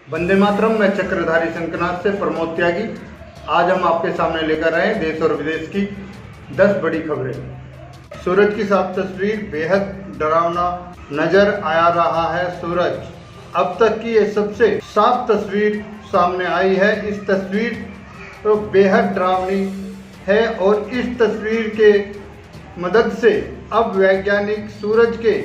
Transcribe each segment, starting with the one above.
वंदे मातरम। मैं चक्रधारी शंखनाद से प्रमोद त्यागी। आज हम आपके सामने लेकर आए देश और विदेश की 10 बड़ी खबरें। सूरज की साफ तस्वीर बेहद डरावना नजर आ रहा है। सूरज अब तक की ये सबसे साफ तस्वीर सामने आई है। इस तस्वीर तो बेहद डरावनी है और इस तस्वीर के मदद से अब वैज्ञानिक सूरज के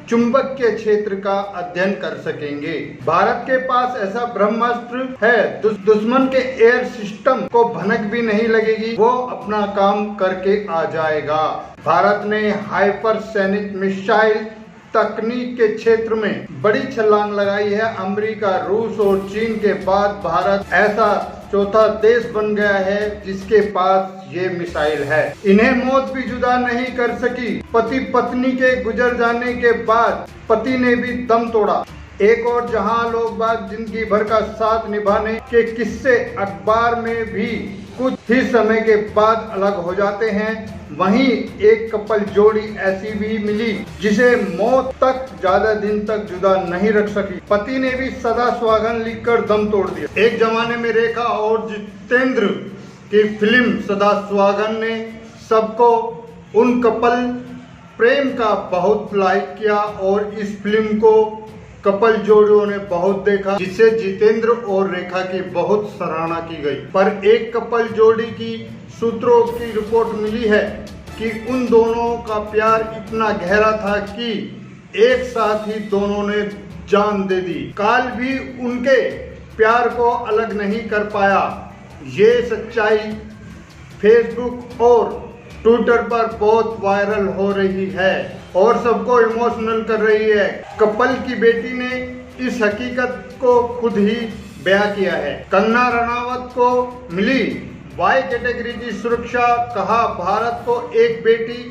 चुंबकीय क्षेत्र का अध्ययन कर सकेंगे। भारत के पास ऐसा ब्रह्मास्त्र है, दुश्मन के एयर सिस्टम को भनक भी नहीं लगेगी, वो अपना काम करके आ जाएगा। भारत ने हाइपरसोनिक मिसाइल तकनीक के क्षेत्र में बड़ी छलांग लगाई है। अमेरिका, रूस और चीन के बाद भारत ऐसा चौथा देश बन गया है जिसके पास ये मिसाइल है। इन्हें मौत भी जुदा नहीं कर सकी। पति पत्नी के गुजर जाने के बाद पति ने भी दम तोड़ा। एक और जहां लोग बाग जिंदगी भर का साथ निभाने के किस्से अखबार में भी कुछ ही समय के बाद अलग हो जाते हैं, वहीं एक कपल जोड़ी ऐसी भी मिली जिसे मौत तक ज्यादा दिन तक जुदा नहीं रख सकी। पति ने भी सदा सुहागन लिखकर दम तोड़ दिया। एक जमाने में रेखा और जितेंद्र की फिल्म सदा सुहागन ने सबको उन कपल प्रेम का बहुत लाइक किया और इस फिल्म को कपल जोड़ियों ने बहुत देखा, जिससे जितेंद्र और रेखा की बहुत सराहना की गई। पर एक कपल जोड़ी की सूत्रों की रिपोर्ट मिली है कि उन दोनों का प्यार इतना गहरा था कि एक साथ ही दोनों ने जान दे दी। काल भी उनके प्यार को अलग नहीं कर पाया। ये सच्चाई फेसबुक और ट्विटर पर बहुत वायरल हो रही है और सबको इमोशनल कर रही है। कपल की बेटी ने इस हकीकत को खुद ही बयां किया है। कंगना रनावत को मिली वाई कैटेगरी की सुरक्षा, कहा भारत को एक बेटी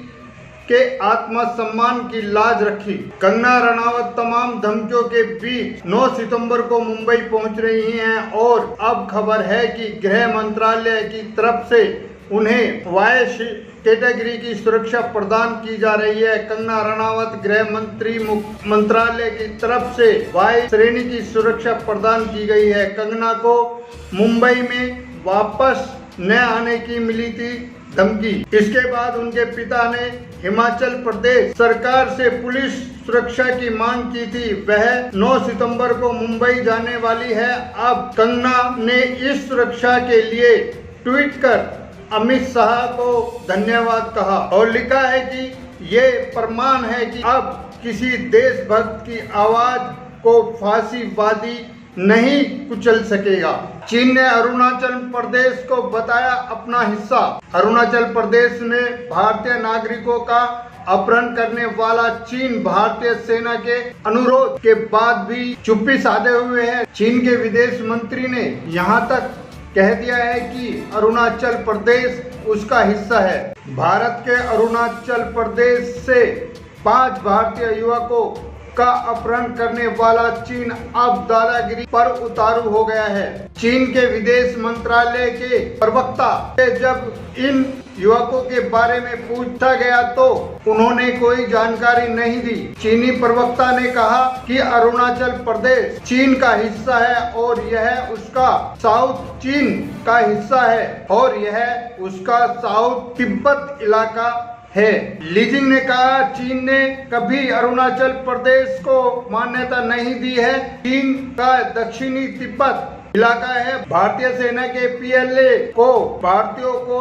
के आत्मसम्मान की लाज रखी। कंगना रनावत तमाम धमकियों के बीच 9 सितंबर को मुंबई पहुंच रही हैं और अब खबर है कि गृह मंत्रालय की तरफ से उन्हें वाई कैटेगरी की सुरक्षा प्रदान की जा रही है। कंगना रनावत गृह मंत्रालय की तरफ से वाई श्रेणी की सुरक्षा प्रदान की गई है। कंगना को मुंबई में वापस न आने की मिली थी धमकी। इसके बाद उनके पिता ने हिमाचल प्रदेश सरकार से पुलिस सुरक्षा की मांग की थी। वह 9 सितंबर को मुंबई जाने वाली है। अब कंगना ने इस सुरक्षा के लिए ट्वीट कर अमित शाह को धन्यवाद कहा और लिखा है कि ये प्रमाण है कि अब किसी देशभक्त की आवाज को फांसीवादी नहीं कुचल सकेगा। चीन ने अरुणाचल प्रदेश को बताया अपना हिस्सा। अरुणाचल प्रदेश में भारतीय नागरिकों का अपहरण करने वाला चीन भारतीय सेना के अनुरोध के बाद भी चुप्पी साधे हुए है। चीन के विदेश मंत्री ने यहां तक कह दिया है कि अरुणाचल प्रदेश उसका हिस्सा है। भारत के अरुणाचल प्रदेश से 5 भारतीय युवकों का अपहरण करने वाला चीन अब दादागिरी पर उतारू हो गया है। चीन के विदेश मंत्रालय के प्रवक्ता से जब इन युवकों के बारे में पूछा गया तो उन्होंने कोई जानकारी नहीं दी। चीनी प्रवक्ता ने कहा कि अरुणाचल प्रदेश चीन का हिस्सा है और यह उसका साउथ चीन का हिस्सा है और यह उसका साउथ तिब्बत इलाका है। लीजिंग ने कहा चीन ने कभी अरुणाचल प्रदेश को मान्यता नहीं दी है। चीन का दक्षिणी तिब्बत इलाका है। भारतीय सेना के पीएलए को भारतीयों को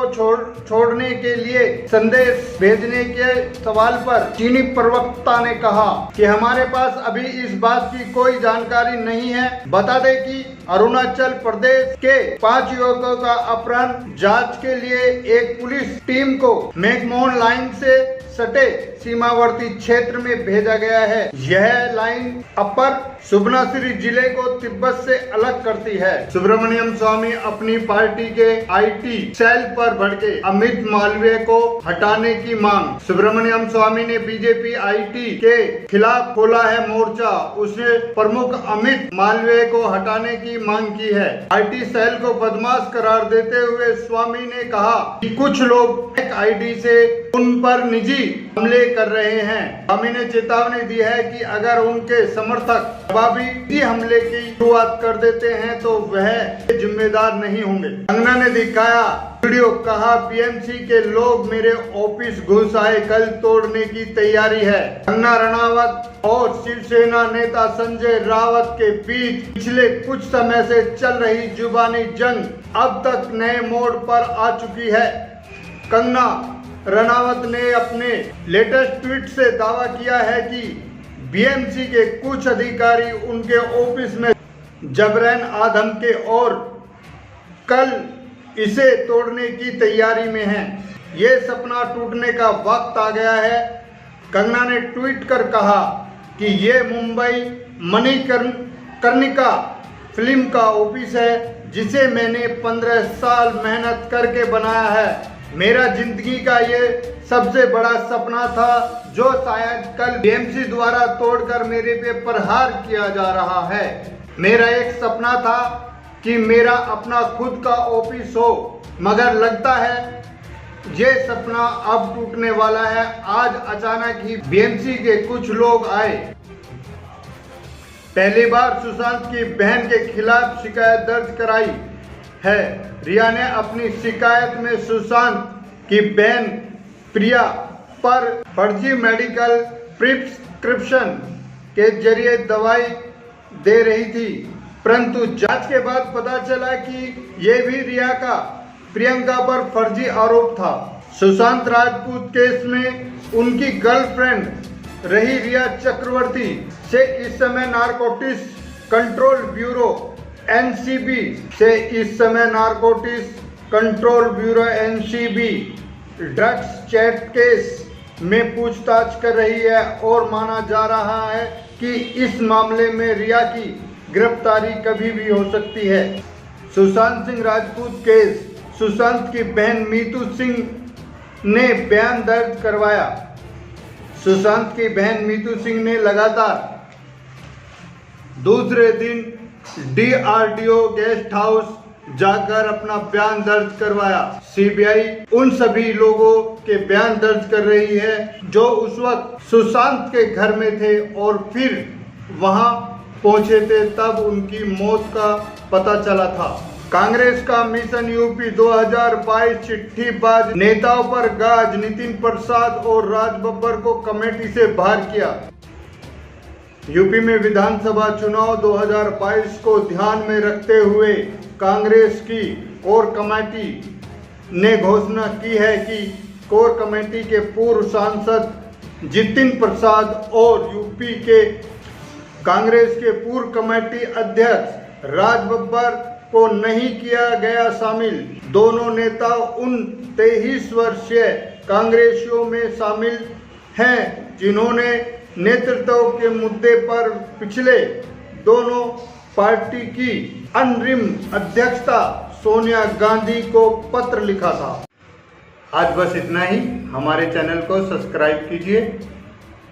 छोड़ने के लिए संदेश भेजने के सवाल पर चीनी प्रवक्ता ने कहा कि हमारे पास अभी इस बात की कोई जानकारी नहीं है। बता दें कि अरुणाचल प्रदेश के 5 युवकों का अपहरण जांच के लिए एक पुलिस टीम को मैकमोहन लाइन से सटे सीमावर्ती क्षेत्र में भेजा गया है। यह लाइन अपर सुबनसिरी जिले को तिब्बत से अलग करती है। सुब्रमण्यम स्वामी अपनी पार्टी के आईटी सेल पर भड़के, अमित मालवीय को हटाने की मांग। सुब्रमण्यम स्वामी ने बीजेपी आईटी के खिलाफ खोला है मोर्चा। उसने प्रमुख अमित मालवीय को हटाने की मांग की है। आईटी सेल को बदमाश करार देते हुए स्वामी ने कहा कि कुछ लोग एक आईडी से उन पर निजी हमले कर रहे हैं। स्वामी ने चेतावनी दी है कि अगर उनके समर्थक जवाबी हमले की शुरुआत कर देते हैं तो वह जिम्मेदार नहीं होंगे। कंगना ने दिखाया वीडियो, कहा बीएमसी के लोग मेरे ऑफिस घुस आए, कल तोड़ने की तैयारी है। कंगना रणावत और शिवसेना नेता संजय राउत के बीच पिछले कुछ समय से चल रही जुबानी जंग अब तक नए मोड़ पर आ चुकी है। कंगना रणावत ने अपने लेटेस्ट ट्वीट से दावा किया है कि बीएमसी के कुछ अधिकारी उनके ऑफिस में जबरन आ धमके और कल इसे तोड़ने की तैयारी में हैं। ये सपना टूटने का वक्त आ गया है। कंगना ने ट्वीट कर कहा कि ये मुंबई मणिकर्णिका फिल्म का ऑफिस है जिसे मैंने 15 साल मेहनत करके बनाया है। मेरा जिंदगी का ये सबसे बड़ा सपना था जो शायद कल बीएमसी द्वारा तोड़कर मेरे पे प्रहार किया जा रहा है। मेरा एक सपना था कि मेरा अपना खुद का ऑफिस हो, मगर लगता है ये सपना अब टूटने वाला है। आज अचानक ही बीएमसी के कुछ लोग आए। पहली बार सुशांत की बहन के खिलाफ शिकायत दर्ज कराई है। रिया ने अपनी शिकायत में सुशांत की बहन प्रिया पर फर्जी मेडिकल प्रिस्क्रिप्शन के जरिए दवाई दे रही थी, परंतु जांच के बाद पता चला कि ये भी रिया का प्रियंका पर फर्जी आरोप था। सुशांत राजपूत केस में उनकी गर्लफ्रेंड रही रिया चक्रवर्ती से इस समय narcotics control bureau NCB drugs chat case में पूछताछ कर रही है और माना जा रहा है कि इस मामले में रिया की गिरफ्तारी कभी भी हो सकती है। सुशांत सिंह राजपूत केस, सुशांत की बहन मीतू सिंह ने बयान दर्ज करवाया। सुशांत की बहन मीतू सिंह ने लगातार दूसरे दिन डीआरडीओ गेस्ट हाउस जाकर अपना बयान दर्ज करवाया। सीबीआई उन सभी लोगों के बयान दर्ज कर रही है जो उस वक्त सुशांत के घर में थे और फिर वहां पहुंचे थे, तब उनकी मौत का पता चला था। कांग्रेस का मिशन यूपी 2022 चिट्ठीबाज नेताओं पर गाज, नितिन प्रसाद और राज बब्बर को कमेटी से बाहर किया। यूपी में विधानसभा चुनाव 2022 को ध्यान में रखते हुए कांग्रेस की कोर कमेटी ने घोषणा की है कि कोर कमेटी के पूर्व सांसद जितिन प्रसाद और यूपी के कांग्रेस के पूर्व कमेटी अध्यक्ष राज बब्बर को नहीं किया गया शामिल। दोनों नेता उन 23 वर्षीय कांग्रेसियों में शामिल हैं जिन्होंने नेतृत्व के मुद्दे पर पिछले दोनों पार्टी की अंतरिम अध्यक्षता सोनिया गांधी को पत्र लिखा था। आज बस इतना ही। हमारे चैनल को सब्सक्राइब कीजिए,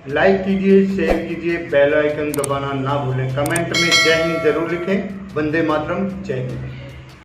लाइक कीजिए, शेयर कीजिए, बेल आइकन दबाना ना भूलें। कमेंट में जय हिंद जरूर लिखें। वंदे मातरम। जय हिंद।